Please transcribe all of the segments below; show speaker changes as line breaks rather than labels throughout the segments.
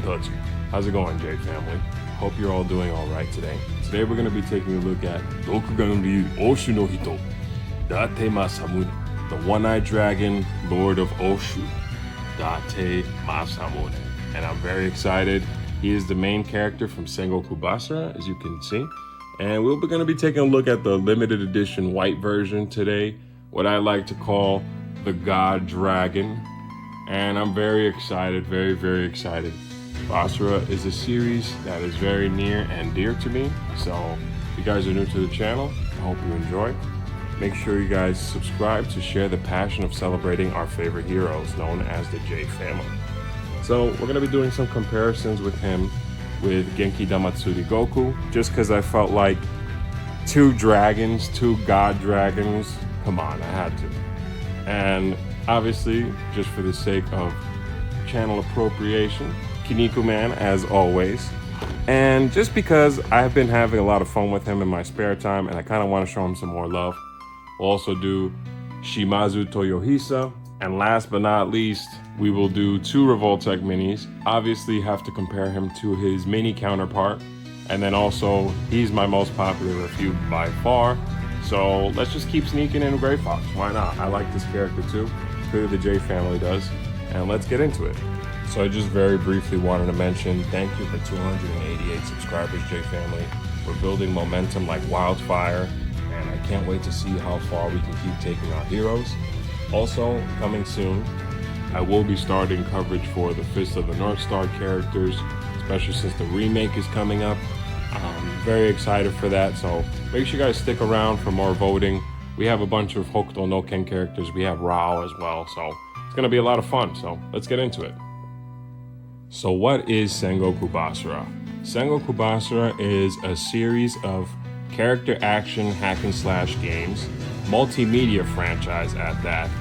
touch. How's it going, J family? Hope you're all doing all right today. Today we're going to be taking a look at Dokugan Ryu Oshu no Hito, Date Masamune, the One-Eyed Dragon, Lord of Oshu, Date Masamune. And I'm very excited. He is the main character from Sengoku BASARA, as you can see. And we're going to be taking a look at the limited edition white version today, what I like to call the God Dragon. And I'm very excited, very, very excited. BASARA is a series that is very near and dear to me. So if you guys are new to the channel, I hope you enjoy. Make sure you guys subscribe to share the passion of celebrating our favorite heroes, known as the J family. So we're going to be doing some comparisons with him with Genkidamatsuri Goku, just because I felt like two God dragons, come on, I had to. And obviously, just for the sake of channel appropriation, Kinniku Man as always. And just because I've been having a lot of fun with him in my spare time and I kind of want to show him some more love, we'll also do Shimazu Toyohisa. And last but not least, we will do two Revoltech minis. Obviously have to compare him to his mini counterpart. And then also, he's my most popular review by far. So let's just keep sneaking in Gray Fox. Why not? I like this character too. Clearly the J family does. And let's get into it. So I just very briefly wanted to mention, thank you for 288 subscribers, J family. We're building momentum like wildfire. And I can't wait to see how far we can keep taking our heroes. Also, coming soon, I will be starting coverage for the Fist of the North Star characters, especially since the remake is coming up. I'm very excited for that, so make sure you guys stick around for more voting. We have a bunch of Hokuto no Ken characters. We have Rao as well, so it's going to be a lot of fun, so let's get into it. So what is Sengoku BASARA? Sengoku BASARA is a series of character action hack and slash games, multimedia franchise at that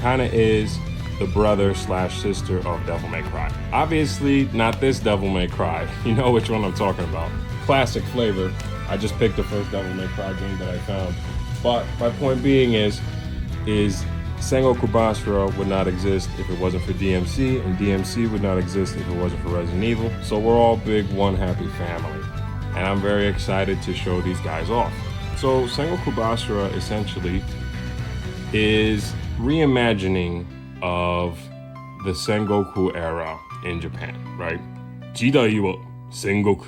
kind of is the brother slash sister of Devil May Cry. Obviously not this Devil May Cry, you know which one I'm talking about. Classic flavor. I just picked the first Devil May Cry game that I found. But my point being is Sengoku BASARA would not exist if it wasn't for DMC, and DMC would not exist if it wasn't for Resident Evil. So we're all big one happy family. And I'm very excited to show these guys off. So Sengoku BASARA essentially is reimagining of the Sengoku era in Japan, right? Jidai wa Sengoku,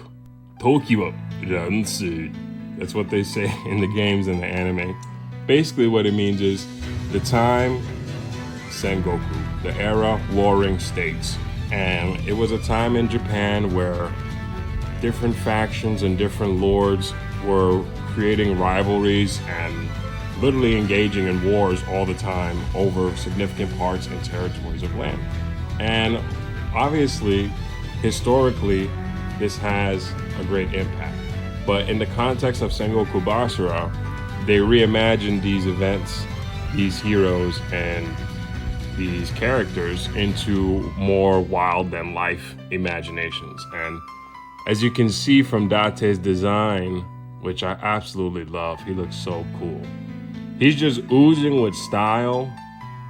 Toki wa Ransui. That's what they say in the games and the anime. Basically what it means is the time Sengoku, the era warring states. And it was a time in Japan where different factions and different lords were creating rivalries and literally engaging in wars all the time over significant parts and territories of land. And obviously, historically, this has a great impact. But in the context of Sengoku BASARA, they reimagined these events, these heroes, and these characters into more wild than life imaginations. And as you can see from Date's design, which I absolutely love, he looks so cool. He's just oozing with style,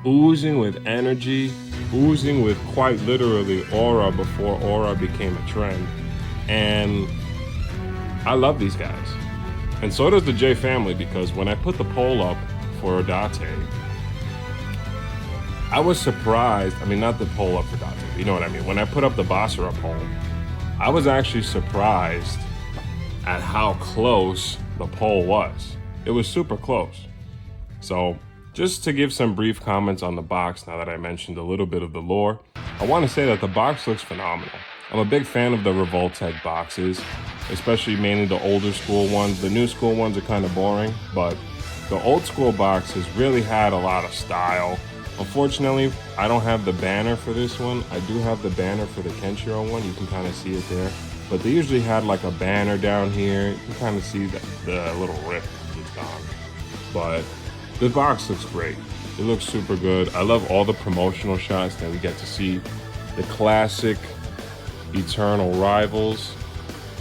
oozing with energy, oozing with quite literally aura before aura became a trend. And I love these guys. And so does the J family, because when I put the poll up for Date, I was surprised. I mean, not the poll up for Date, you know what I mean. When I put up the BASARA poll, I was actually surprised at how close the poll was. It was super close. So just to give some brief comments on the box, now that I mentioned a little bit of the lore, I want to say that the box looks phenomenal. I'm a big fan of the Revoltech boxes, especially mainly the older school ones. The new school ones are kind of boring, but the old school boxes really had a lot of style. Unfortunately, I don't have the banner for this one. I do have the banner for the Kenshiro one. You can kind of see it there. But they usually had like a banner down here. You can kind of see the little rip is gone. But the box looks great. It looks super good. I love all the promotional shots that we get to see. The classic eternal rivals,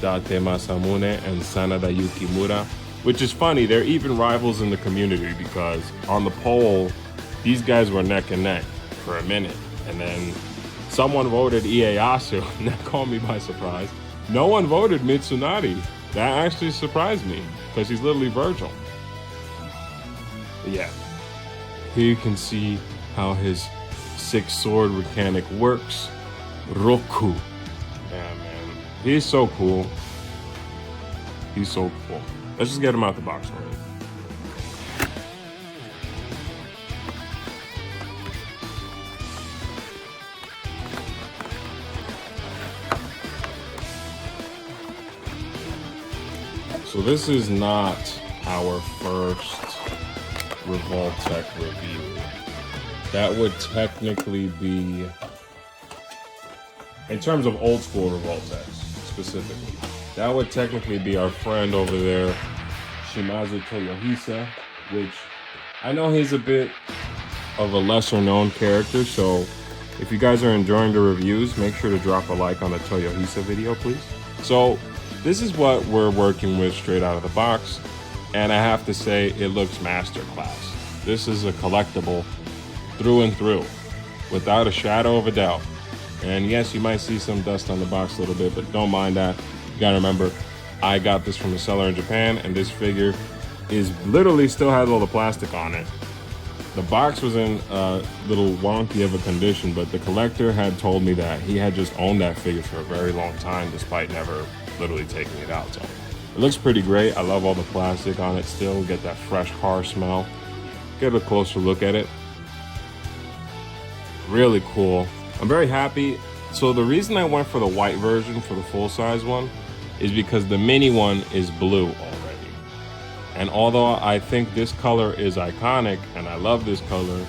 Date Masamune and Sanada Yukimura, which is funny. They're even rivals in the community because on the poll, these guys were neck and neck for a minute. And then someone voted Ieyasu, and that caught me by surprise. No one voted Mitsunari. That actually surprised me, because he's literally Virgil. But yeah, here you can see how his 6-sword mechanic works. Roku. Yeah, man. He's so cool. He's so cool. Let's just get him out the box already. So this is not our first Revoltech review. That would technically be, in terms of old school Revoltechs specifically, that would technically be our friend over there, Shimazu Toyohisa, which I know he's a bit of a lesser known character, so if you guys are enjoying the reviews, make sure to drop a like on the Toyohisa video, please. So this is what we're working with straight out of the box, and I have to say it looks masterclass. This is a collectible through and through, without a shadow of a doubt. And yes, you might see some dust on the box a little bit, but don't mind that. You gotta remember, I got this from a seller in Japan, and this figure is literally still has all the plastic on it. The box was in a little wonky of a condition, but the collector had told me that he had just owned that figure for a very long time, despite never literally taking it out. So it looks pretty great. I love all the plastic on it still. Get that fresh car smell. Get a closer look at it. Really cool. I'm very happy. So the reason I went for the white version for the full-size one is because the mini one is blue already. And although I think this color is iconic and I love this color,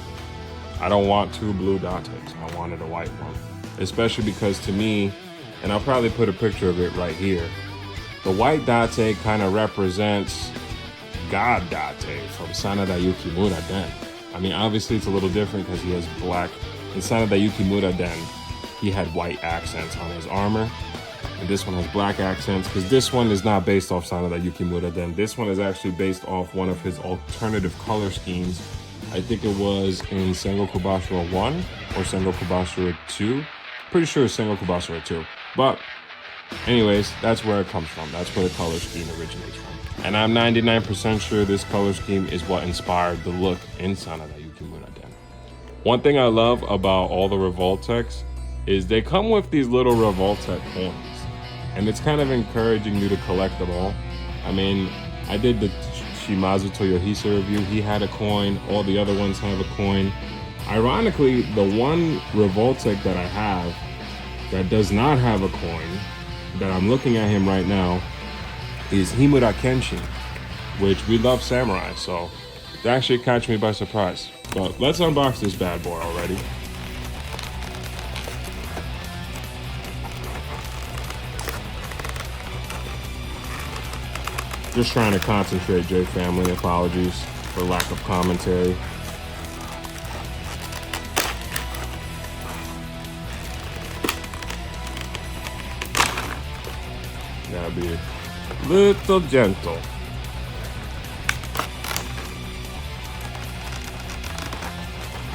I don't want 2 blue Dates. I wanted a white one. Especially because to me, and I'll probably put a picture of it right here, the white Date kind of represents God Date from Sanada Yukimura Den. I mean, obviously it's a little different because he has black. In Sanada Yukimura Den, he had white accents on his armor, and this one has black accents because this one is not based off Sanada Yukimura Den. This one is actually based off one of his alternative color schemes. I think it was in Sengoku Basara 1 or Sengoku Basara 2. Pretty sure it's Sengoku Basara 2. But anyways, that's where it comes from. That's where the color scheme originates from. And I'm 99% sure this color scheme is what inspired the look in Sanada Yukimura Den. One thing I love about all the Revoltechs is they come with these little Revoltech coins. And it's kind of encouraging you to collect them all. I mean, I did the Shimazu Toyohisa review. He had a coin. All the other ones have a coin. Ironically, the one Revoltech that I have that does not have a coin, that I'm looking at him right now, is Himura Kenshin, which we love samurai, so that actually catch me by surprise. But let's unbox this bad boy already. Just trying to concentrate, J family. Apologies for lack of commentary. Gotta be a little gentle.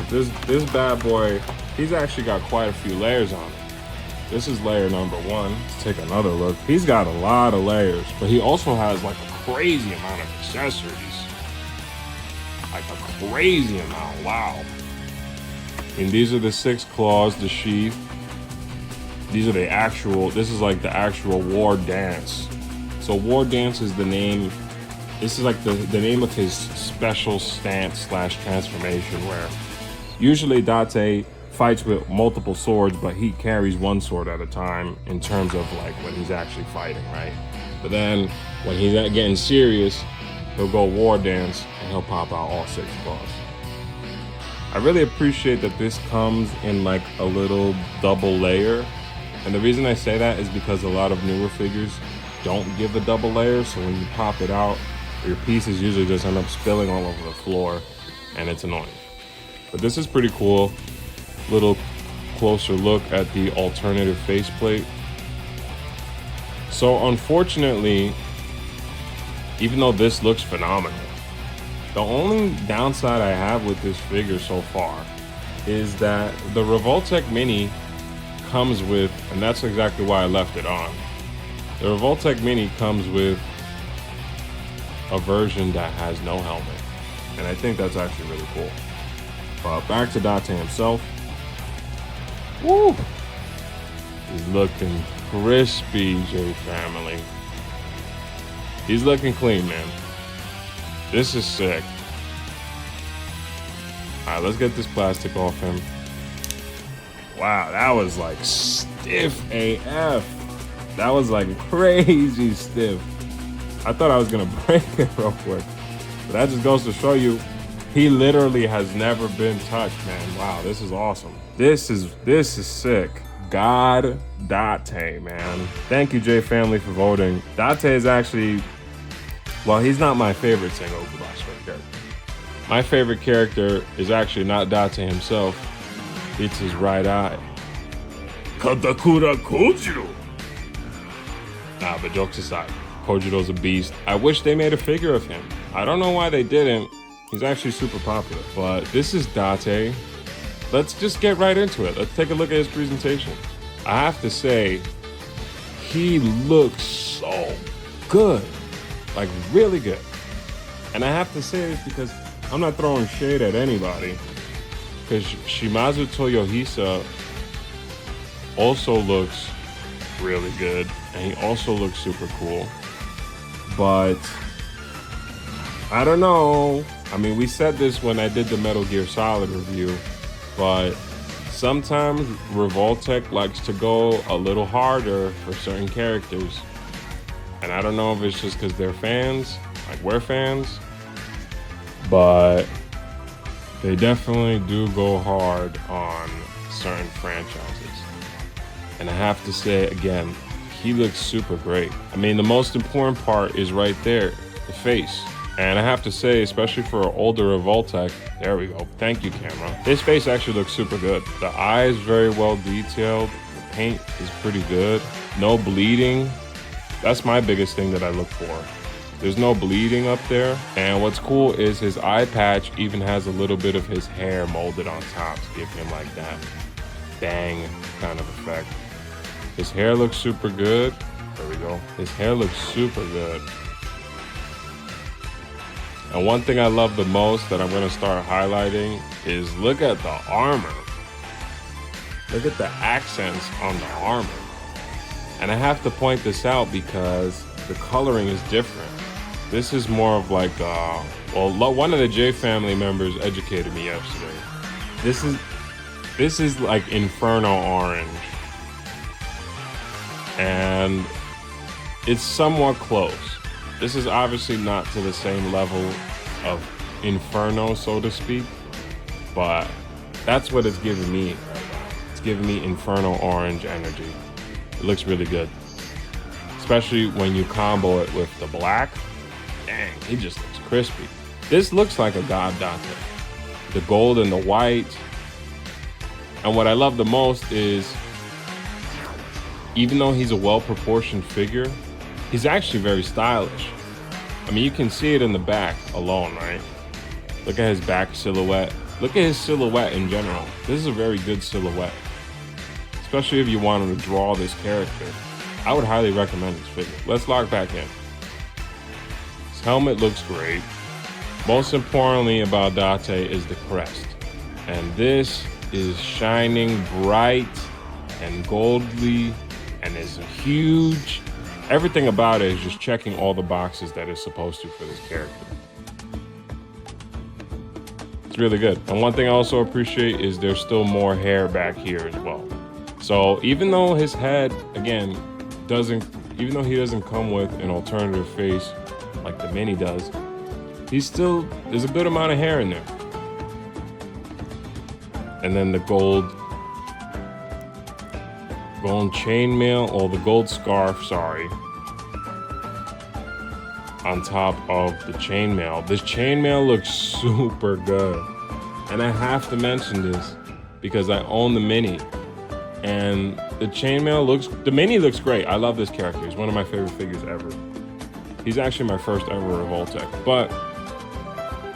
This bad boy, he's actually got quite a few layers on it. This is layer number 1. Let's take another look. He's got a lot of layers, but he also has like a crazy amount of accessories. Like a crazy amount, wow. And these are the 6 claws, the sheath. These are the actual, this is like the actual war dance. So war dance is the name, this is like the name of his special stance / transformation, where usually Date fights with multiple swords, but he carries one sword at a time in terms of like when he's actually fighting, right? But then when he's getting serious, he'll go war dance and he'll pop out all 6 claws. I really appreciate that this comes in like a little double layer. And the reason I say that is because a lot of newer figures don't give a double layer, so when you pop it out, your pieces usually just end up spilling all over the floor, and it's annoying. But this is pretty cool. Little closer look at the alternative faceplate. So unfortunately, even though this looks phenomenal, the only downside I have with this figure so far is that the Revoltech Mini comes with, and that's exactly why I left it on. The Revoltech Mini comes with a version that has no helmet. And I think that's actually really cool. But back to Date himself. Woo! He's looking crispy, J family. He's looking clean, man. This is sick. All right, let's get this plastic off him. Wow, that was like stiff AF. That was like crazy stiff. I thought I was gonna break it real quick. But that just goes to show you, he literally has never been touched, man. Wow, this is awesome. This is sick. God Date, man. Thank you, J family, for voting. Date is actually, well, he's not my favorite Sengoku Basara character. My favorite character is actually not Date himself. It's his right eye. Katakura Kojiro. Nah, but jokes aside, Kojiro's a beast. I wish they made a figure of him. I don't know why they didn't. He's actually super popular. But this is Date. Let's just get right into it. Let's take a look at his presentation. I have to say, he looks so good. Like, really good. And I have to say this because I'm not throwing shade at anybody. Because Shimazu Toyohisa also looks really good. And he also looks super cool. But I don't know. I mean, we said this when I did the Metal Gear Solid review, but sometimes Revoltech likes to go a little harder for certain characters. And I don't know if it's just because they're fans, like we're fans, but they definitely do go hard on certain franchises. And I have to say, again, he looks super great. I mean, the most important part is right there, the face. And I have to say, especially for an older Revoltech, there we go. Thank you, camera. His face actually looks super good. The eye is very well detailed. The paint is pretty good. No bleeding. That's my biggest thing that I look for. There's no bleeding up there. And what's cool is his eye patch even has a little bit of his hair molded on top to give him like that bang kind of effect. His hair looks super good. There we go. His hair looks super good. And one thing I love the most that I'm gonna start highlighting is look at the armor. Look at the accents on the armor. And I have to point this out because the coloring is different. This is more of like, well, one of the J family members educated me yesterday. This is like Inferno Orange. And it's somewhat close. This is obviously not to the same level of Inferno, so to speak, but that's what it's giving me. It's giving me Inferno Orange energy. It looks really good, especially when you combo it with the black. Dang, it just looks crispy. This looks like a God Date. The gold and the white. And what I love the most is, even though he's a well-proportioned figure, he's actually very stylish. I mean, you can see it in the back alone, right? Look at his back silhouette. Look at his silhouette in general. This is a very good silhouette. Especially if you wanted to draw this character. I would highly recommend this figure. Let's log back in. His helmet looks great. Most importantly about Date is the crest. And this is shining bright and goldly and is huge. Everything about it is just checking all the boxes that it's supposed to for this character. It's really good. And one thing I also appreciate is there's still more hair back here as well. So even though his head, again, even though he doesn't come with an alternative face like the Mini does, there's a good amount of hair in there. And then the gold chainmail, or the gold scarf, sorry, on top of the chainmail. This chainmail looks super good. And I have to mention this because I own the Mini. And the Mini looks great. I love this character. He's one of my favorite figures ever. He's actually my first ever Revoltech. But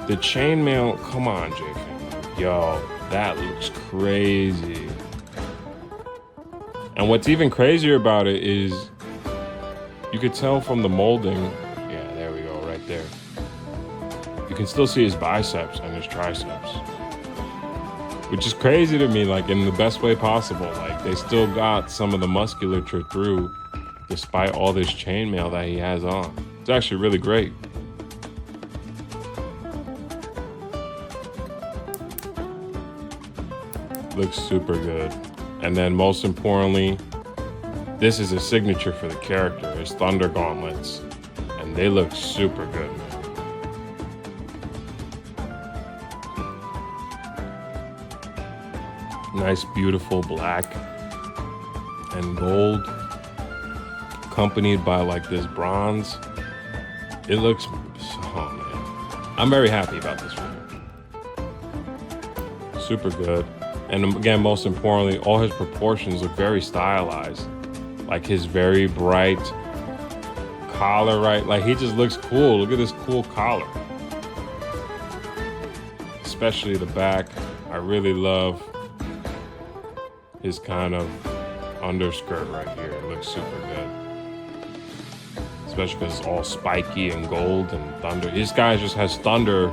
the chainmail, come on, J-Fan. Yo, that looks crazy. And what's even crazier about it is you could tell from the molding. Yeah, there we go, right there. You can still see his biceps and his triceps, which is crazy to me, like in the best way possible. Like they still got some of the musculature through despite all this chainmail that he has on. It's actually really great. Looks super good. And then most importantly, this is a signature for the character, his Thunder Gauntlets. And they look super good, man. Nice, beautiful black and gold, accompanied by like this bronze. It looks, oh man. I'm very happy about this figure. Super good. And again, most importantly, all his proportions look very stylized. Like his very bright collar, right? Like he just looks cool. Look at this cool collar. Especially the back. I really love his kind of underskirt right here. It looks super good. Especially because it's all spiky and gold and thunder. This guy just has thunder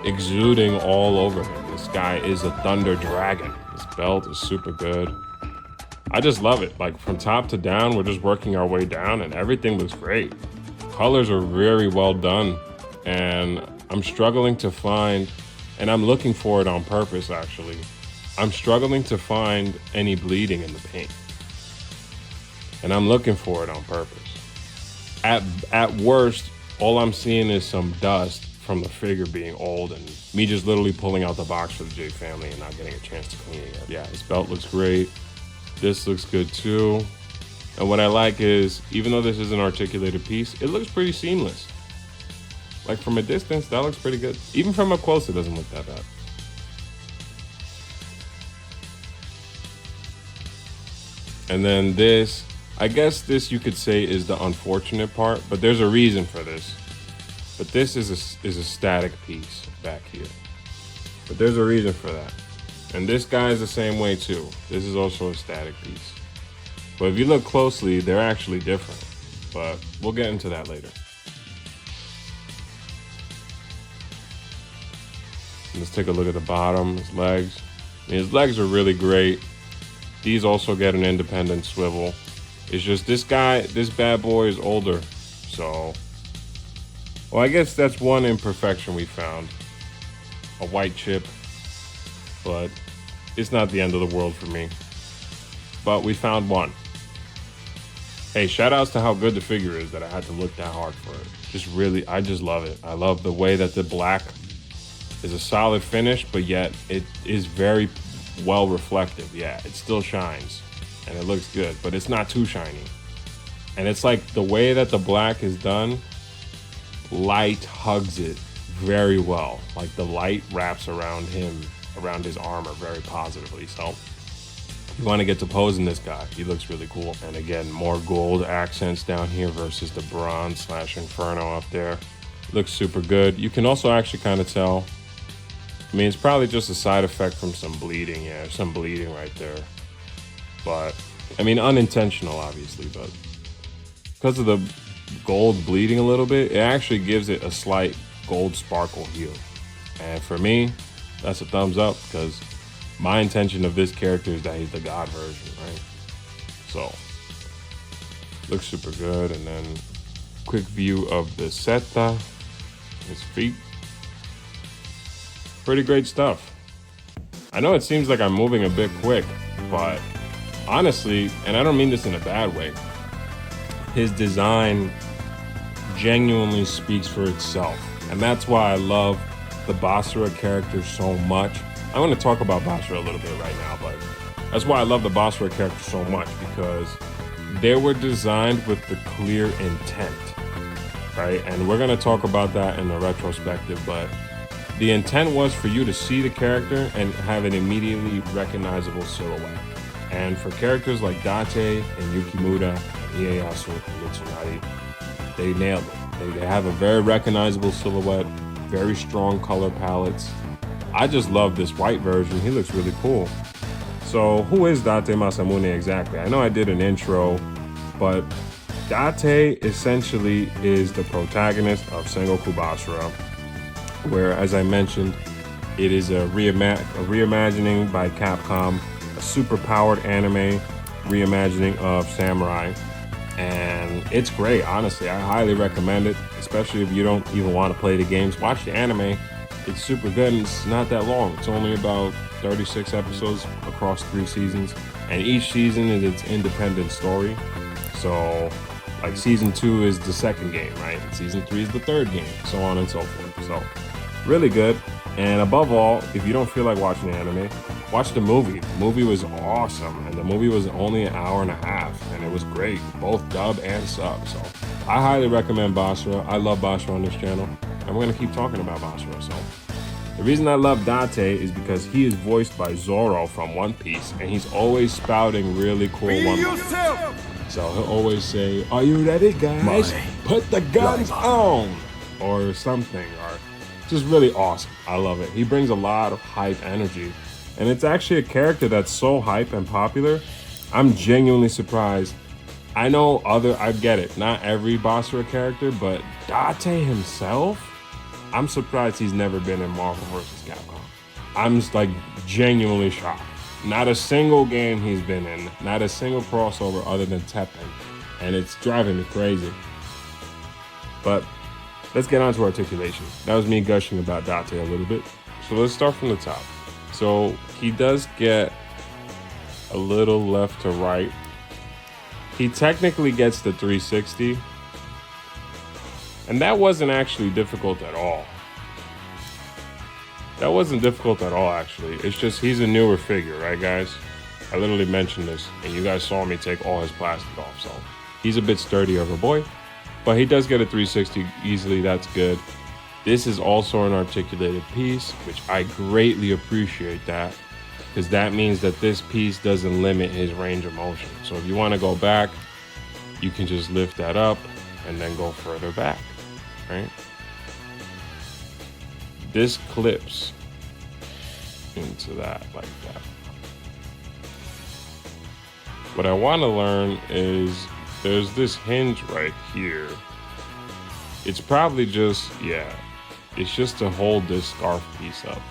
exuding all over him. This guy is a thunder dragon. This belt is super good. I just love it. Like from top to down, we're just working our way down and everything looks great. Colors are very well done. And I'm struggling to find, and I'm looking for it on purpose actually. I'm struggling to find any bleeding in the paint. And I'm looking for it on purpose. At worst, all I'm seeing is some dust from the figure being old and me just literally pulling out the box for the J family and not getting a chance to clean it yet. Yeah, this belt looks great. This looks good too. And what I like is, even though this is an articulated piece, it looks pretty seamless. Like from a distance, that looks pretty good. Even from up close, it doesn't look that bad. And then this, I guess this you could say is the unfortunate part, but there's a reason for this. But this is a static piece back here. But there's a reason for that. And this guy is the same way too. This is also a static piece. But if you look closely, they're actually different. But we'll get into that later. Let's take a look at the bottom, his legs. I mean, his legs are really great. These also get an independent swivel. It's just this guy, this bad boy is older. So, well, I guess that's one imperfection we found. A white chip, but it's not the end of the world for me. But we found one. Hey, shout outs to how good the figure is that I had to look that hard for it. Just really, I just love it. I love the way that the black is a solid finish, but yet it is very well reflective. Yeah, it still shines and it looks good, but it's not too shiny. And it's like the way that the black is done, light hugs it very well. Like the light wraps around him, around his armor very positively. So if you want to get to posing this guy, he looks really cool. And again, more gold accents down here versus the bronze / inferno up there. Looks super good. You can also actually kind of tell, I mean, it's probably just a side effect from some bleeding. Yeah, some bleeding right there. But, I mean, unintentional, obviously, but because of the gold bleeding a little bit, it actually gives it a slight gold sparkle hue. And for me, that's a thumbs up, because my intention of this character is that he's the God version, right? So, looks super good. And then, quick view of the seta, his feet. Pretty great stuff. I know it seems like I'm moving a bit quick, but honestly, and I don't mean this in a bad way, his design genuinely speaks for itself. And that's why I love the Basara character so much. I'm going to talk about Basara a little bit right now, but that's why I love the Basara character so much, because they were designed with the clear intent, right? And we're going to talk about that in the retrospective, but the intent was for you to see the character and have an immediately recognizable silhouette. And for characters like Date and Yukimura, and Ieyasu and Mitsunari, they nailed it. They have a very recognizable silhouette, very strong color palettes. I just love this white version. He looks really cool. So who is Date Masamune exactly? I know I did an intro, but Date essentially is the protagonist of Sengoku Basara, where, as I mentioned, it is a reimagining by Capcom, a super-powered anime reimagining of Samurai. And it's great, honestly. I highly recommend it, especially if you don't even want to play the games. Watch the anime. It's super good and it's not that long. It's only about 36 episodes across 3 seasons. And each season is its independent story. So, like, season 2 is the second game, right? And season 3 is the third game, so on and so forth. So, really good. And above all, if you don't feel like watching the anime, watch the movie. The movie was awesome, and the movie was only an hour and a half, and it was great, both dub and sub. So I highly recommend Basara. I love Basara on this channel, and we're gonna keep talking about Basara. So the reason I love Date is because he is voiced by Zoro from One Piece, and he's always spouting really cool one-liners. So he'll always say, "Are you ready, guys? Put the guns on," or something, or just really awesome. I love it. He brings a lot of hype energy, and it's actually a character that's so hype and popular. I'm genuinely surprised. I know I get it, not every Basara character, but Date himself, I'm surprised he's never been in Marvel vs. Capcom. I'm just like genuinely shocked. Not a single game he's been in, not a single crossover other than Tekken, and it's driving me crazy. But let's get on to Articulation. That was me gushing about Date a little bit. So let's start from the top. So he does get a little left to right. He technically gets the 360. And that wasn't actually difficult at all. That wasn't difficult at all, actually. It's just he's a newer figure, right, guys? I literally mentioned this, and you guys saw me take all his plastic off, so he's a bit sturdier of a boy. But he does get a 360 easily, that's good. This is also an articulated piece, which I greatly appreciate that, because that means that this piece doesn't limit his range of motion. So if you want to go back, you can just lift that up and then go further back, right? This clips into that like that. What I want to learn is there's this hinge right here. It's probably just, it's just to hold this scarf piece up.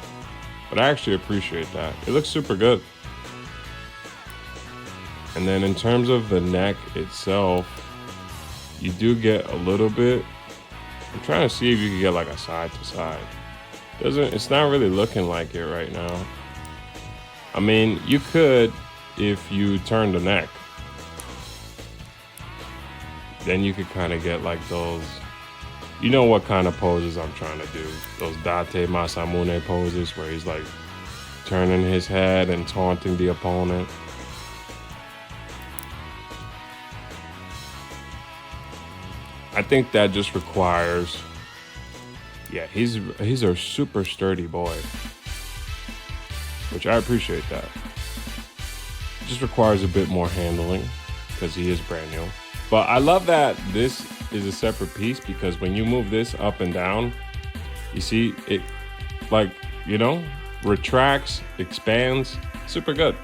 But I actually appreciate that. It looks super good. And then in terms of the neck itself, you do get a little bit. I'm trying to see if you can get like a side to side. It's not really looking like it right now. I mean, you could if you turn the neck. Then you could kind of get like those, you know what kind of poses I'm trying to do. Those Date Masamune poses where he's like turning his head and taunting the opponent. I think that just requires, he's a super sturdy boy, which I appreciate that. It just requires a bit more handling because he is brand new. But I love that this is a separate piece because when you move this up and down, you see it like, retracts, expands, super good.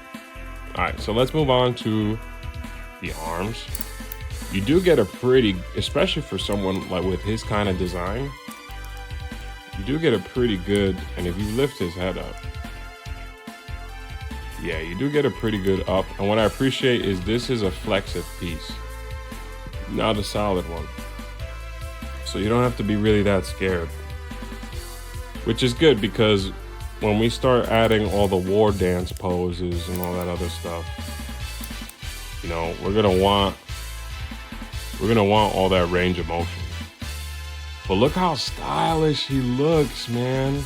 All right, so let's move on to the arms. You do get a pretty, especially for someone like with his kind of design, you do get a pretty good, and if you lift his head up, you do get a pretty good up. And what I appreciate is this is a flexive piece, not a solid one. So you don't have to be really that scared, which is good because when we start adding all the war dance poses and all that other stuff, we're gonna want all that range of motion. But look how stylish he looks, man.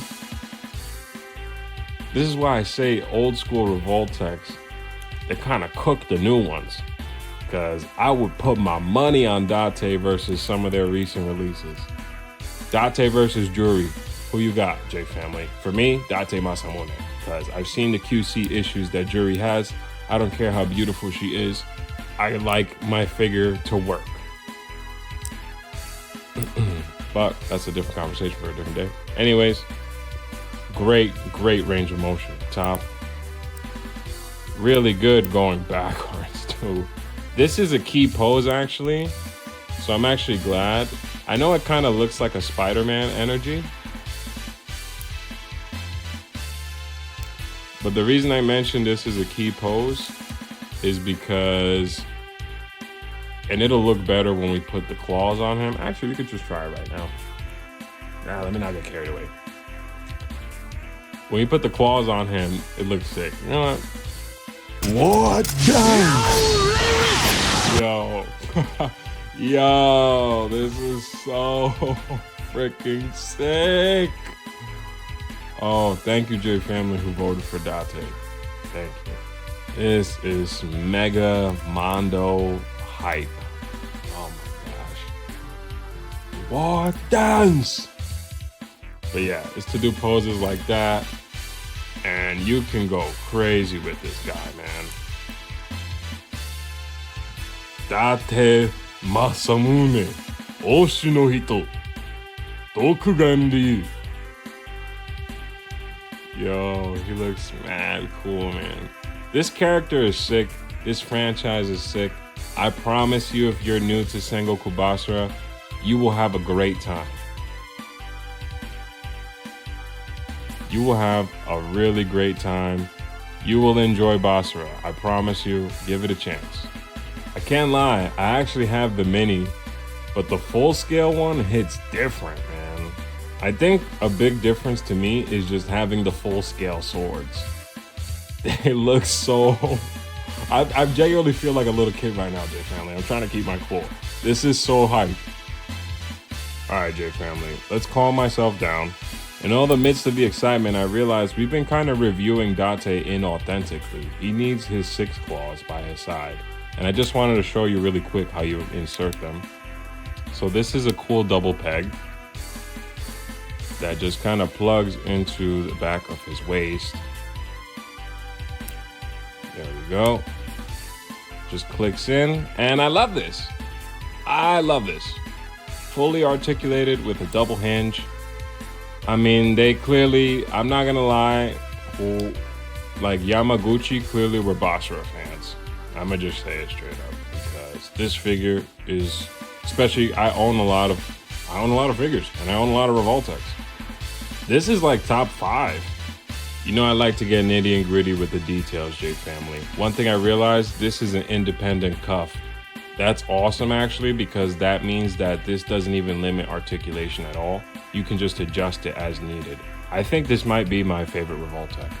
This is why I say old school Revoltechs, they kind of cook the new ones. Because I would put my money on Date versus some of their recent releases. Date versus Juri. Who you got, J family? For me, Date Masamune. Because I've seen the QC issues that Juri has. I don't care how beautiful she is. I like my figure to work. But that's a different conversation for a different day. Anyways, great range of motion. Top. really good going backwards too. This is a key pose actually, so I'm actually glad. I know it kind of looks like a Spider-Man energy, but the reason I mentioned this is a key pose is because, and it'll look better when we put the claws on him. Actually, we could just try it right now. Nah, let me not get carried away. When you put the claws on him, it looks sick. You know what? What the? Yo. Yo, this is so freaking sick. Oh, thank you, J Family, who voted for Date. Thank you. This is mega mondo hype. Oh my gosh. What dance? But yeah, it's to do poses like that, and you can go crazy with this guy, man. Date Masamune Oshi no Hito Dokugan Ryu. Yo, he looks mad cool, man. This character is sick. This franchise is sick. I promise you, if you're new to Sengoku Basara, you will have a great time. You will have a really great time. You will enjoy Basara. I promise you, give it a chance. I can't lie, I actually have the mini, but the full scale one hits different, man. I think a big difference to me is just having the full scale swords. They look so... I genuinely feel like a little kid right now, J Family. I'm trying to keep my cool. This is so hype. All right, J Family, let's calm myself down. In all the midst of the excitement, I realized we've been kind of reviewing Date inauthentically. He needs his 6 claws by his side. And I just wanted to show you really quick how you insert them. So this is a cool double peg that just kind of plugs into the back of his waist. There we go. Just clicks in, and I love this. I love this. Fully articulated with a double hinge. I mean, they clearly, I'm not gonna lie, who, like Yamaguchi clearly were Basara fans. I'm gonna just say it straight up, because this figure is, especially, I own a lot of figures, and I own a lot of Revoltechs. This is like top 5. You know, I like to get nitty and gritty with the details, J Family. One thing I realized, this is an independent cuff. That's awesome actually, because that means that this doesn't even limit articulation at all. You can just adjust it as needed. I think this might be my favorite Revoltech.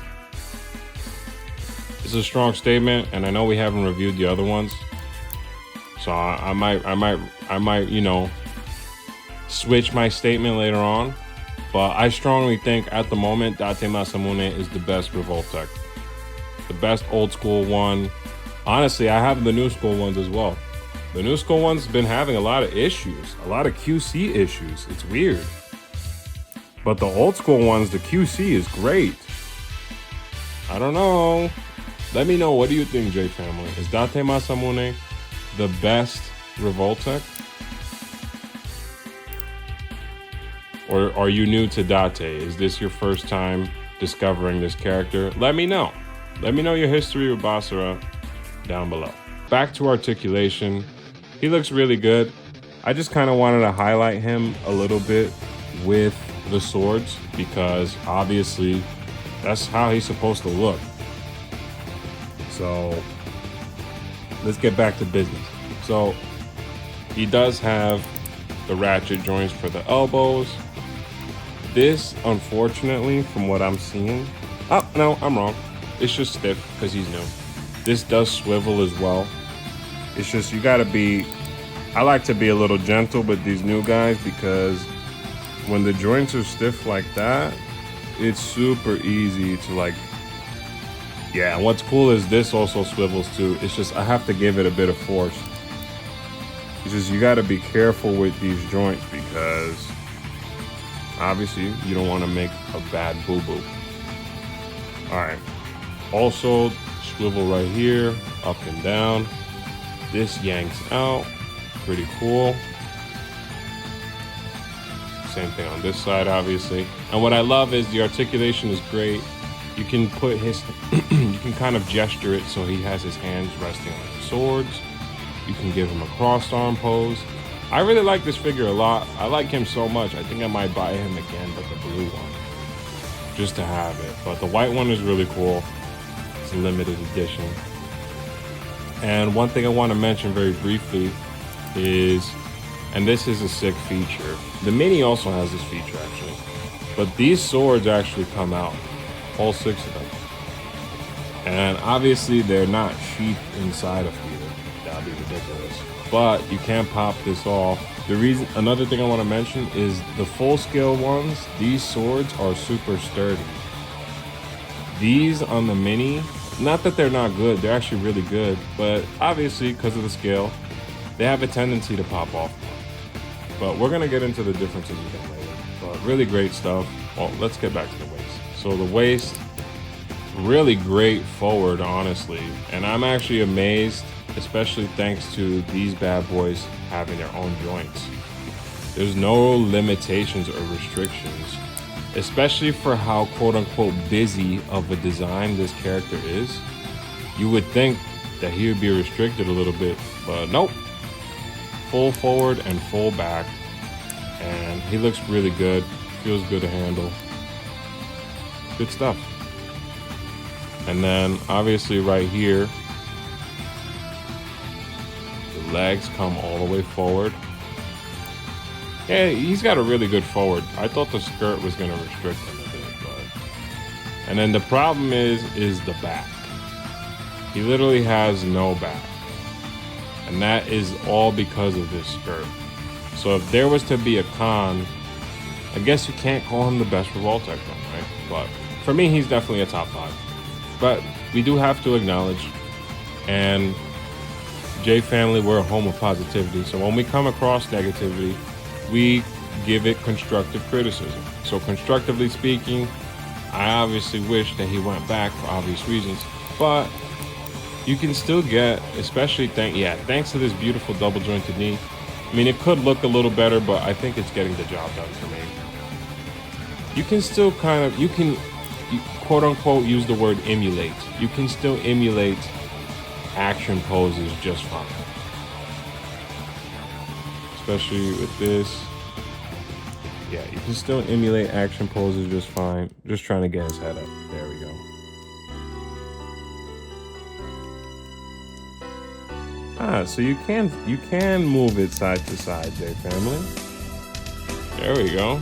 It's a strong statement, and I know we haven't reviewed the other ones, so I might, you know, switch my statement later on. But I strongly think at the moment, Date Masamune is the best Revoltech. The best old school one. Honestly, I have the new school ones as well. The new school one's been having a lot of issues, a lot of QC issues. It's weird. But the old school ones, the QC is great. I don't know. Let me know, what do you think, J Family? Is Date Masamune the best Revoltech? Or are you new to Date? Is this your first time discovering this character? Let me know. Let me know your history with Basara down below. Back to articulation. He looks really good. I just kind of wanted to highlight him a little bit with the swords, because obviously that's how he's supposed to look. So let's get back to business. So he does have the ratchet joints for the elbows. This, unfortunately, from what I'm seeing, oh no, I'm wrong. It's just stiff because he's new. This does swivel as well. It's just, you gotta be, I like to be a little gentle with these new guys, because when the joints are stiff like that, it's super easy to like, yeah, and what's cool is this also swivels too. It's just, I have to give it a bit of force. It's just, you gotta be careful with these joints, because obviously you don't wanna make a bad boo-boo. All right, also swivel right here, up and down. This yanks out, pretty cool. Same thing on this side, obviously. And what I love is the articulation is great. You can put his, you can kind of gesture it so he has his hands resting on the swords. You can give him a crossed arm pose. I really like this figure a lot. I like him so much. I think I might buy him again, but the blue one, just to have it. But the white one is really cool. It's a limited edition. And one thing I want to mention very briefly is, and this is a sick feature. The Mini also has this feature actually, but these swords actually come out, all 6 of them. And obviously they're not sheathed inside of either. That'd be ridiculous. But you can pop this off. The reason, another thing I want to mention is the full scale ones, these swords are super sturdy. These on the Mini, not that they're not good, they're actually really good, but obviously because of the scale, they have a tendency to pop off. But we're gonna get into the differences with them later. But really great stuff. Well, let's get back to the waist. So the waist, really great forward, honestly. And I'm actually amazed, especially thanks to these bad boys having their own joints. There's no limitations or restrictions, especially for how quote unquote busy of a design this character is. You would think that he would be restricted a little bit, but nope. Full forward and full back, and he looks really good, feels good to handle. Good stuff. And then obviously right here, the legs come all the way forward. Yeah, he's got a really good forward. I thought the skirt was gonna restrict him a bit, but. And then the problem is the back. He literally has no back. And that is all because of this skirt. So if there was to be a con, I guess you can't call him the best Revoltech one, right? But for me, he's definitely a top 5. But we do have to acknowledge, and J Family, we're a home of positivity. So when we come across negativity, we give it constructive criticism. So constructively speaking, I obviously wish that he went back for obvious reasons, but you can still get, especially thanks to this beautiful double jointed knee. I mean, it could look a little better, but I think it's getting the job done for me. You can still you quote unquote use the word emulate. You can still emulate action poses just fine. Especially with this. Yeah, you can still emulate action poses just fine. Just trying to get his head up. There we go. So you can move it side to side, J Family. There we go.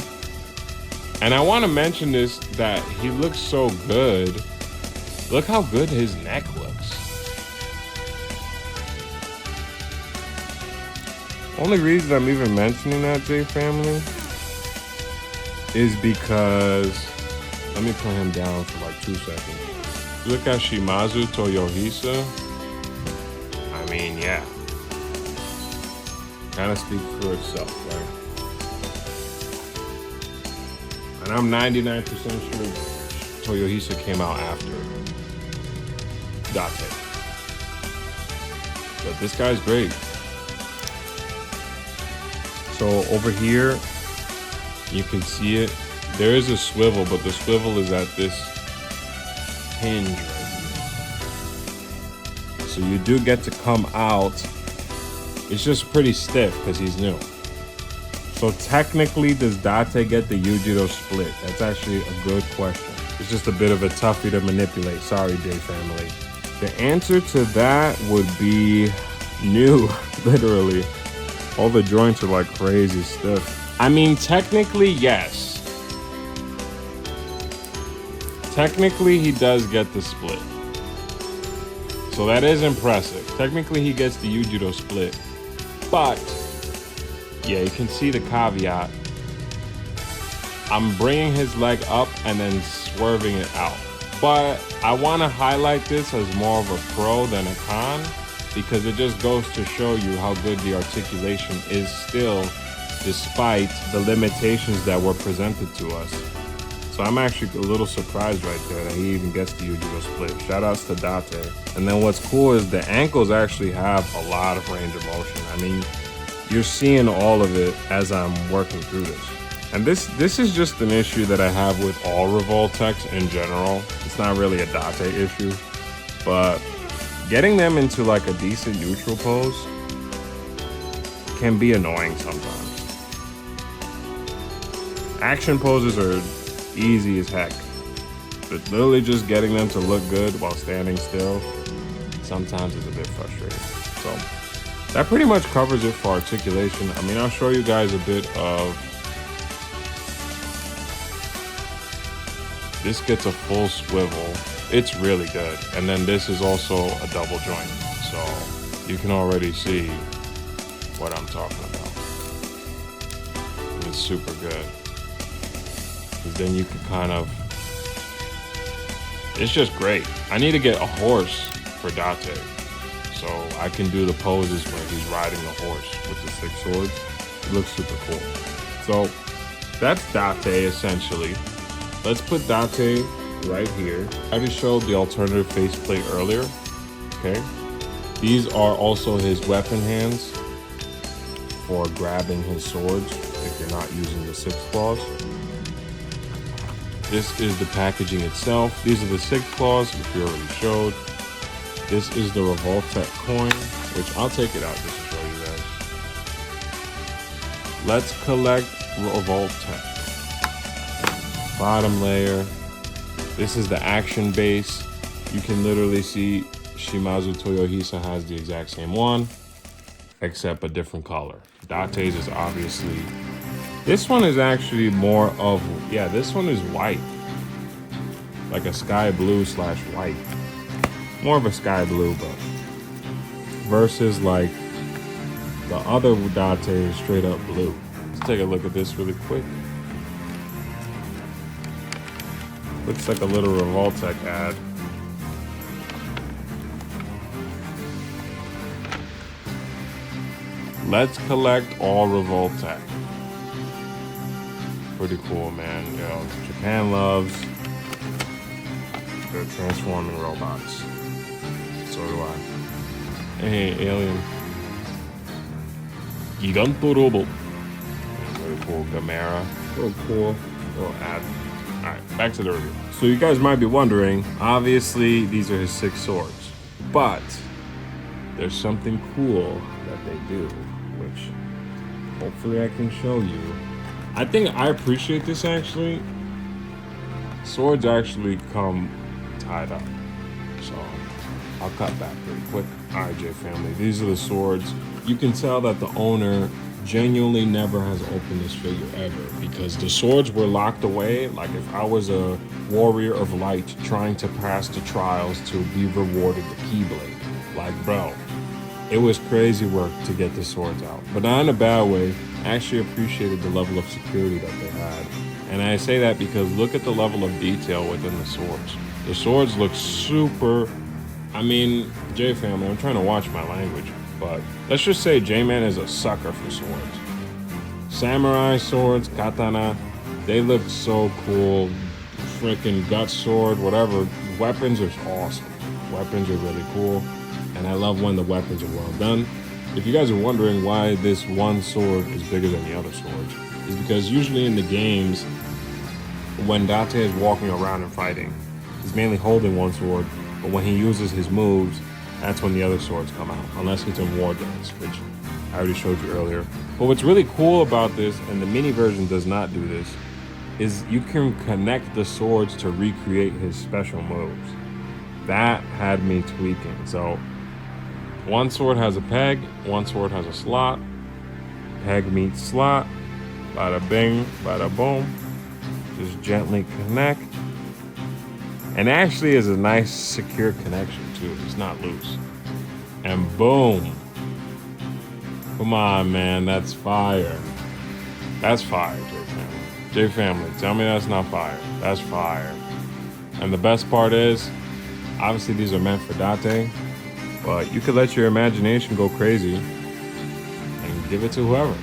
And I want to mention this, that he looks so good. Look how good his neck looks. Only reason I'm even mentioning that, J Family, is because, let me put him down for like 2 seconds. Look at Shimazu Toyohisa. I mean, yeah. Kind of speaks for itself, right? And I'm 99% sure Toyohisa came out after Date. But this guy's great. So over here, you can see it. There is a swivel, but the swivel is at this hinge right here. So you do get to come out. It's just pretty stiff because he's new. So technically, does Date get the Yujiro split? That's actually a good question. It's just a bit of a toughie to manipulate. Sorry, J Family. The answer to that would be new, literally. All the joints are like crazy stiff. I mean, technically, yes. Technically, he does get the split. So that is impressive. Technically, he gets the Yujiro split. But, yeah, you can see the caveat. I'm bringing his leg up and then swerving it out. But I want to highlight this as more of a pro than a con, because it just goes to show you how good the articulation is still, despite the limitations that were presented to us. So I'm actually a little surprised right there that he even gets the Yujiro split. Shout outs to Date. And then what's cool is the ankles actually have a lot of range of motion. I mean, you're seeing all of it as I'm working through this. And this is just an issue that I have with all Revoltechs in general. it's not really a Date issue, but getting them into like a decent neutral pose can be annoying sometimes. Action poses are easy as heck, but literally just getting them to look good while standing still sometimes is a bit frustrating. So that pretty much covers it for articulation. I mean, I'll show you guys a bit of, this gets a full swivel. It's really good. And then this is also a double joint. So you can already see what I'm talking about. It's super good. Because then you can kind of, it's just great. I need to get a horse for Date, so I can do the poses where he's riding the horse with the 6 swords. It looks super cool. So that's Date essentially. Let's put Date right here. I already showed the alternative faceplate earlier, okay? These are also his weapon hands for grabbing his swords if you're not using the 6 claws. This is the packaging itself. These are the 6 claws, which we already showed. This is the Revoltech coin, which I'll take it out just to show you guys. Let's collect Revoltech. Bottom layer. This is the action base. You can literally see Shimazu Toyohisa has the exact same one, except a different color. Date's is obviously, this one is actually more of, yeah, this one is white. Like a sky blue / white. More of a sky blue, but versus like the other Date is straight up blue. Let's take a look at this really quick. Looks like a little Revoltech ad. Let's collect all Revoltech. Pretty cool, man. Yo, Japan loves their transforming robots. So do I. Hey, alien. Giganto Robo. Very cool. Gamera. Real cool. Little ad. Alright, back to the review. So you guys might be wondering, obviously these are his 6 swords, but there's something cool that they do, which hopefully I can show you. I think I appreciate this actually. Swords actually come tied up. So I'll cut back pretty quick. Alright, J family, these are the swords. You can tell that the owner genuinely never has opened this figure ever, because the swords were locked away. Like if I was a warrior of light trying to pass the trials to be rewarded the Keyblade, like bro, it was crazy work to get the swords out, but not in a bad way. I actually appreciated the level of security that they had, and I say that because look at the level of detail within the swords. The swords look super, I mean, J family, I'm trying to watch my language, but let's just say J-Man is a sucker for swords. Samurai swords, katana, they look so cool. Freaking gut sword, whatever. Weapons are awesome. Weapons are really cool. And I love when the weapons are well done. If you guys are wondering why this one sword is bigger than the other swords, is because usually in the games, when Date is walking around and fighting, he's mainly holding one sword, but when he uses his moves, that's when the other swords come out, unless it's in War Dance, which I already showed you earlier. But what's really cool about this, and the mini version does not do this, is you can connect the swords to recreate his special moves. That had me tweaking. So one sword has a peg, one sword has a slot, peg meets slot, bada bing, bada boom. Just gently connect. And actually is a nice secure connection too. It's not loose. And boom. Come on, man, that's fire. That's fire, J family. J family, tell me that's not fire. That's fire. And the best part is, obviously these are meant for Date, but you could let your imagination go crazy and give it to whoever.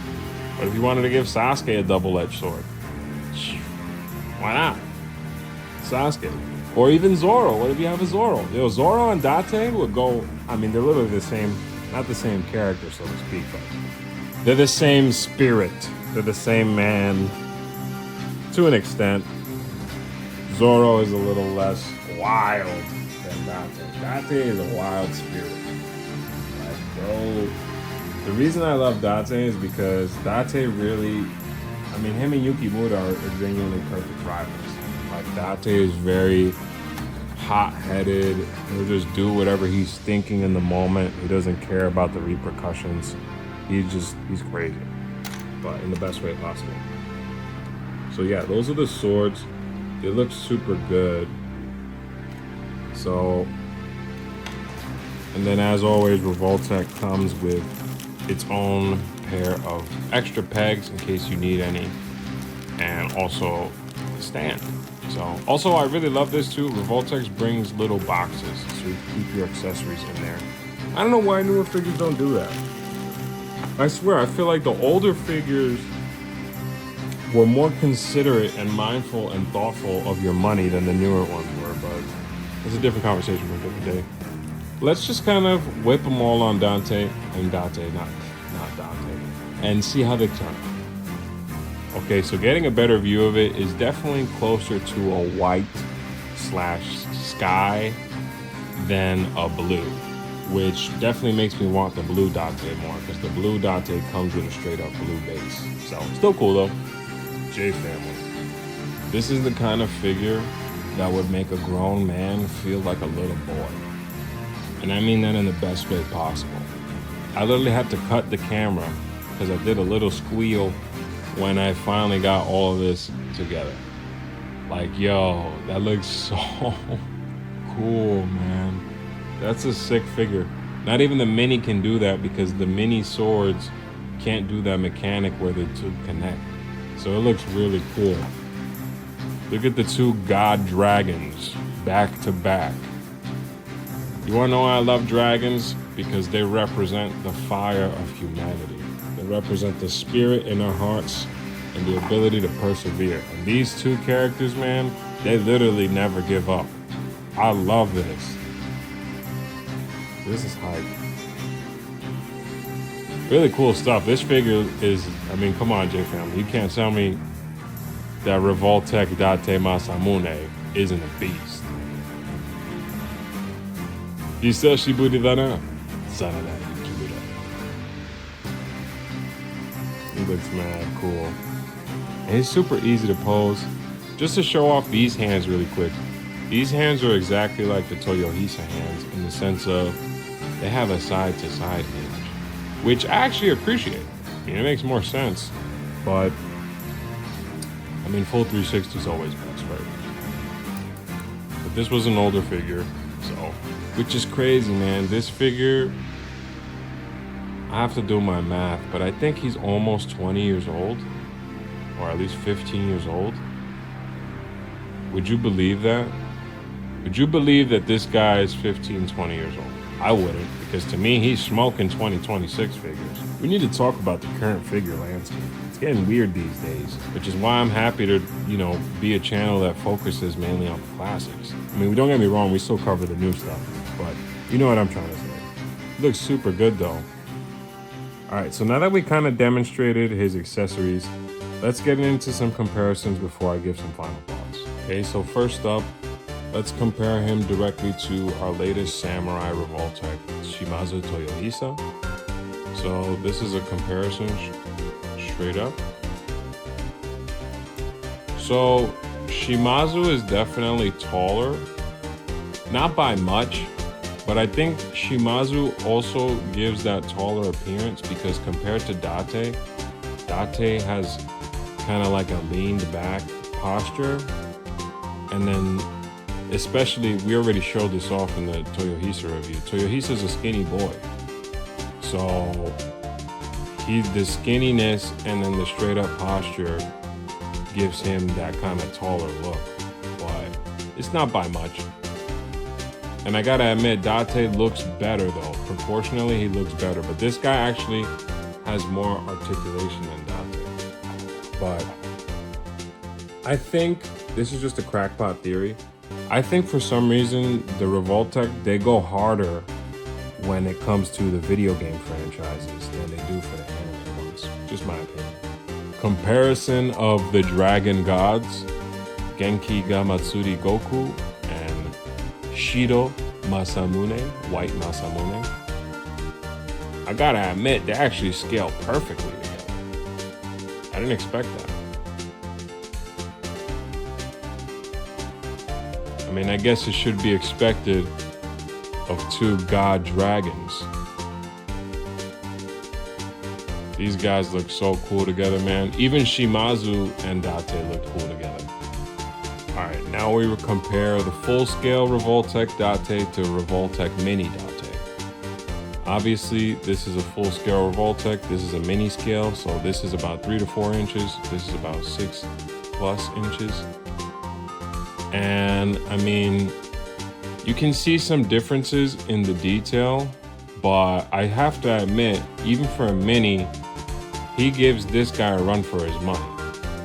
But if you wanted to give Sasuke a double-edged sword, why not? Sasuke. Or even Zoro. What if you have a Zoro? Yo, Zoro and Date would go, I mean, they're literally the same, not the same character, so to speak, but they're the same spirit. They're the same man, to an extent. Zoro is a little less wild than Date. Date is a wild spirit. Like, bro, the reason I love Date is because Date really, I mean, him and Yukimura are genuinely perfect rivals. Like, Date is very hot-headed. He'll just do whatever he's thinking in the moment. He doesn't care about the repercussions. He's crazy, but in the best way possible. So yeah, those are the swords. They look super good. So, and then as always, Revoltech comes with its own pair of extra pegs in case you need any, and also a stand. So, also I really love this too. Revoltech brings little boxes so you keep your accessories in there. I don't know why newer figures don't do that. I swear, I feel like the older figures were more considerate and mindful and thoughtful of your money than the newer ones were, but it's a different conversation for a different day. Let's just kind of whip them all on Dante, not Dante, and see how they turn. Okay, so getting a better view of it is definitely closer to a white / sky than a blue, which definitely makes me want the blue Date more, because the blue Date comes with a straight up blue base. So, still cool though. J family. This is the kind of figure that would make a grown man feel like a little boy. And I mean that in the best way possible. I literally had to cut the camera because I did a little squeal when I finally got all of this together. Like, yo, that looks so cool, man. That's a sick figure. Not even the mini can do that, because the mini swords can't do that mechanic where the two connect. So it looks really cool. Look at the two god dragons back to back. You wanna know why I love dragons? Because they represent the fire of humanity. They represent the spirit in our hearts and the ability to persevere. And these two characters, man, they literally never give up. I love this. This is hype. Really cool stuff. This figure is, I mean, come on, J-Fam. You can't tell me that Revoltech Date Masamune isn't a beast. Yujiro Shimazu. He looks mad cool. And he's super easy to pose. Just to show off these hands really quick. These hands are exactly like the Toyohisa hands in the sense of they have a side-to-side hinge, which I actually appreciate. I mean, it makes more sense, but I mean, full 360 is always best, right? But this was an older figure, so, which is crazy, man. This figure, I have to do my math, but I think he's almost 20 years old, or at least 15 years old. Would you believe that? Would you believe that this guy is 15, 20 years old? I wouldn't, because to me, he's smoking 2026 figures. We need to talk about the current figure landscape. It's getting weird these days, which is why I'm happy to, you know, be a channel that focuses mainly on classics. I mean, don't get me wrong, we still cover the new stuff, but you know what I'm trying to say. It looks super good though. All right, so now that we kind of demonstrated his accessories, let's get into some comparisons before I give some final thoughts. Okay, so first up, let's compare him directly to our latest Samurai Revoltech Shimazu Toyohisa. So this is a comparison straight up. So Shimazu is definitely taller, not by much, but I think Shimazu also gives that taller appearance because compared to Date, Date has kind of like a leaned back posture, and then especially, we already showed this off in the Toyohisa review. Toyohisa's a skinny boy. So, the skinniness and then the straight up posture gives him that kind of taller look. But it's not by much. And I gotta admit, Date looks better though. Proportionally, he looks better. But this guy actually has more articulation than Date. But I think, this is just a crackpot theory, I think for some reason, the Revoltech, they go harder when it comes to the video game franchises than they do for the anime ones. Just my opinion. Comparison of the Dragon Gods. Genkidamatsuri Goku and Sheathe Masamune, White Masamune. I gotta admit, they actually scale perfectly together. I didn't expect that. I mean, I guess it should be expected of two god dragons. These guys look so cool together, man. Even Shimazu and Date look cool together. All right, now we will compare the full-scale Revoltech Date to Revoltech Mini Date. Obviously, this is a full-scale Revoltech. This is a mini scale, so this is about 3 to 4 inches. This is about 6+ inches. And I mean, you can see some differences in the detail, but I have to admit, even for a mini, he gives this guy a run for his money.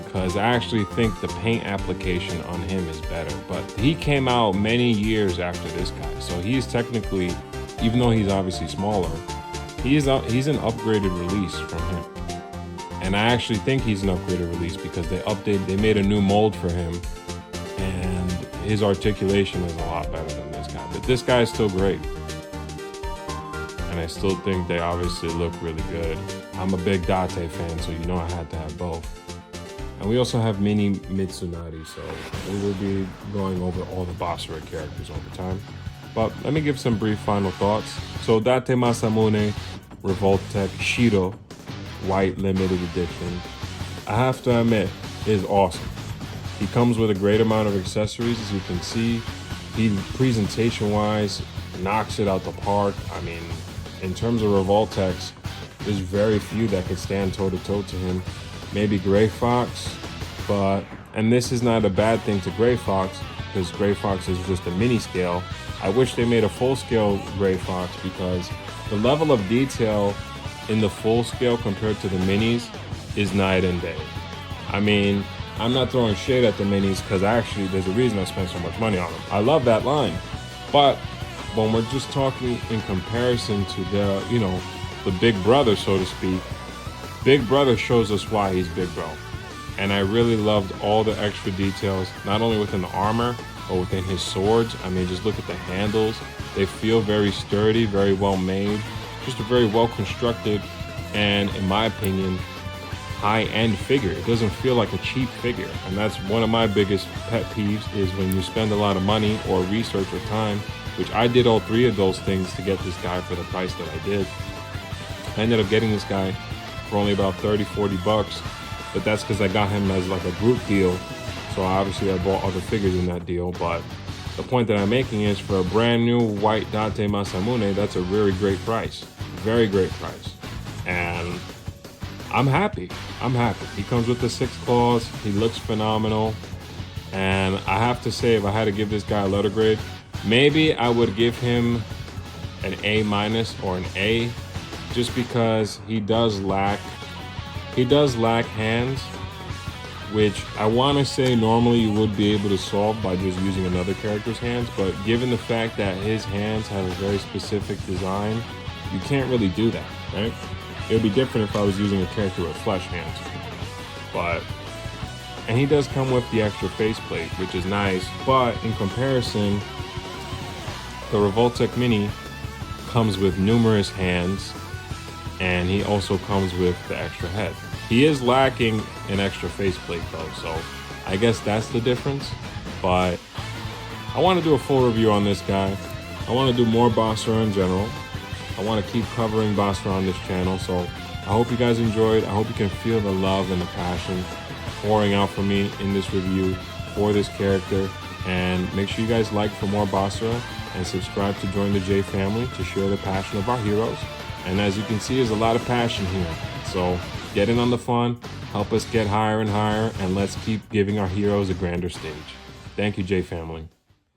Because I actually think the paint application on him is better. But he came out many years after this guy, so he's technically, even though he's obviously smaller, he's an upgraded release from him. And I actually think he's an upgraded release because they made a new mold for him, and his articulation is a lot better than this guy. But this guy is still great. And I still think they obviously look really good. I'm a big Date fan, so you know I had to have both. And we also have Mini Mitsunari, so we will be going over all the Basara characters over time. But let me give some brief final thoughts. So Date Masamune Revoltech Sheathe White Limited Edition, I have to admit, is awesome. He comes with a great amount of accessories, as you can see. He, presentation-wise, knocks it out the park. I mean, in terms of Revoltechs, there's very few that could stand toe-to-toe to him. Maybe Gray Fox, and this is not a bad thing to Gray Fox, because Gray Fox is just a mini scale. I wish they made a full-scale Gray Fox, because the level of detail in the full scale compared to the minis is night and day. I mean, I'm not throwing shade at the minis, because actually there's a reason I spent so much money on them. I love that line. But when we're just talking in comparison to the big brother, so to speak, Big Brother shows us why he's Big Bro. And I really loved all the extra details, not only within the armor, but within his swords. I mean, just look at the handles. They feel very sturdy, very well made, just a very well constructed, and in my opinion, high-end figure. It doesn't feel like a cheap figure. And that's one of my biggest pet peeves, is when you spend a lot of money or research or time, which I did all three of those things to get this guy for the price that I did. I ended up getting this guy for only about 30-40 bucks, but that's because I got him as like a group deal, so obviously I bought other figures in that deal. But the point that I'm making is, for a brand new white Date Masamune, that's a very great price, very great price, and I'm happy. He comes with the 6 claws, he looks phenomenal, and I have to say, if I had to give this guy a letter grade, maybe I would give him an A- or an A, just because he does lack hands, which I want to say normally you would be able to solve by just using another character's hands, but given the fact that his hands have a very specific design, you can't really do that, right? It would be different if I was using a character with flesh hands. And he does come with the extra faceplate, which is nice, but in comparison, the Revoltech Mini comes with numerous hands, and he also comes with the extra head. He is lacking an extra faceplate though, so I guess that's the difference. But I want to do a full review on this guy. I want to do more Basara in general. I want to keep covering Basara on this channel, so I hope you guys enjoyed. I hope you can feel the love and the passion pouring out from me in this review for this character. And make sure you guys like for more Basara, and subscribe to join the J family to share the passion of our heroes. And as you can see, there's a lot of passion here. So get in on the fun, help us get higher and higher, and let's keep giving our heroes a grander stage. Thank you, J family.